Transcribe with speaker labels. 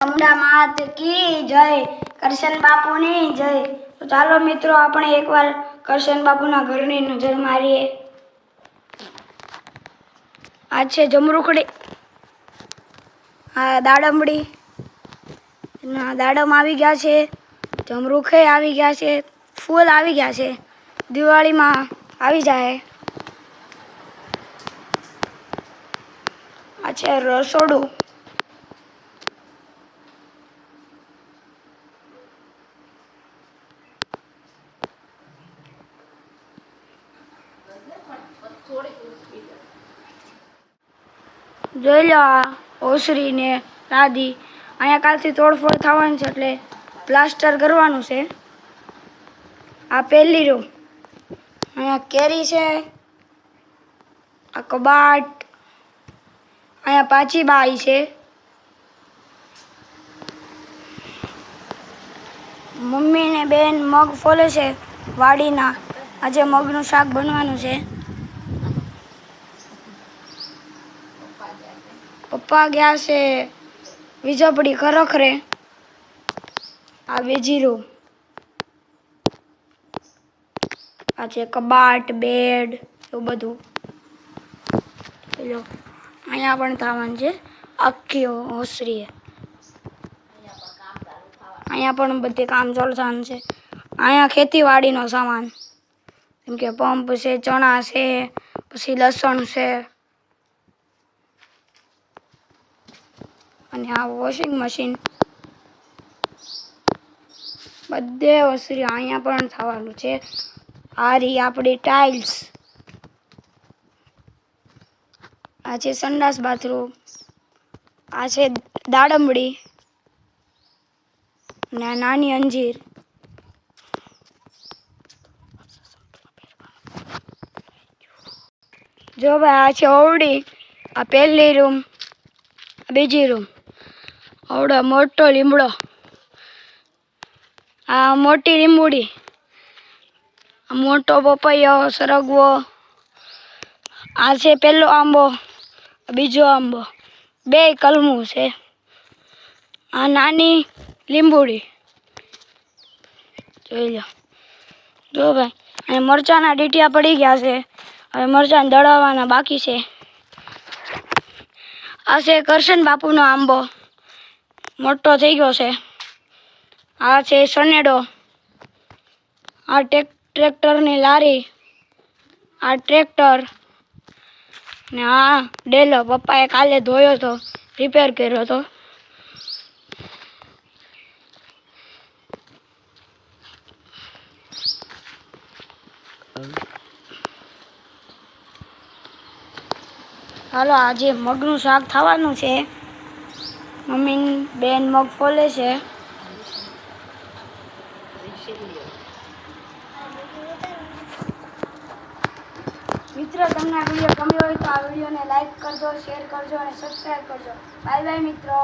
Speaker 1: ચામુંડા માત કી જય, કરશન બાપુની જય। તો ચાલો મિત્રો આપણે એકવાર કરશન બાપુના ઘરની નજર મારીએ। આ છે જમરૂખડી, આ દાડમડી, દાડમ આવી ગયા છે, જમરૂખે આવી ગયા છે, ફૂલ આવી ગયા છે, દિવાળીમાં આવી જાય। આ છે રસોડું, જોઈ લો આ ઓસરી ને લાદી। અહીંયા કાલથી તોડફોડ થવાની છે એટલે પ્લાસ્ટર કરવાનું છે। આ પહેલી રૂમ, અહીંયા કેરી છે, આ કબાટ, અહીંયા પાછી બાઈ છે, મમ્મી ને બેન મગ ફોલે છે વાડીના। આજે મગનું શાક બનવાનું છે। પપ્પા ગયા છે વીજપડી ખરખરે। આ બીજી રૂમ, આ છે કબાટ, બેડ, એવું બધું। અહીંયા પણ થવાનું છે આખી ઓસરી। અહીંયા પણ બધે કામ ચાલુ થવાનું છે। અહીંયા ખેતીવાડીનો સામાન, જેમ કે પંપ છે, ચણા છે, પછી લસણ છે, અને આ વોશિંગ મશીન, બધે ઓસરી અહીંયા પણ થવાનું છે। આ રહી આપણી ટાઇલ્સ, આ છે સંડાસ બાથરૂમ, આ છે દાડમડી અને આ નાની અંજીર। જો ભાઈ આ છે ઓરડી, આ પહેલી રૂમ, બીજી રૂમ, આવડો મોટો લીમડો, આ મોટી લીંબુડી, આ મોટો પપૈયો, સરગવો, આ છે પહેલો આંબો, બીજો આંબો, બે કલમું છે, આ નાની લીંબુડી, જોઈ લો। જો ભાઈ અહીં મરચાંના ડીટિયા પડી ગયા છે, હવે મરચાં દળાવવાના બાકી છે। આ છે કરશન બાપુનો આંબો, મોટો થઈ ગયો છે। આ છે સનેડો, આ ટ્રેક્ટરની લારી, આ ટ્રેક્ટર ને આ ડેલો પપ્પાએ કાલે ધોયો હતો, રિપેર કર્યો હતો। હાલો આજે મગનું શાક થવાનું છે। મમ્મી બેન મગ ફોલે છે। મિત્રો તમને આ વિડીયો ગમ્યો હોય તો આ વિડીયોને લાઈક કરજો, શેર કરજો અને સબસ્ક્રાઈબ કરજો। બાય બાય મિત્રો।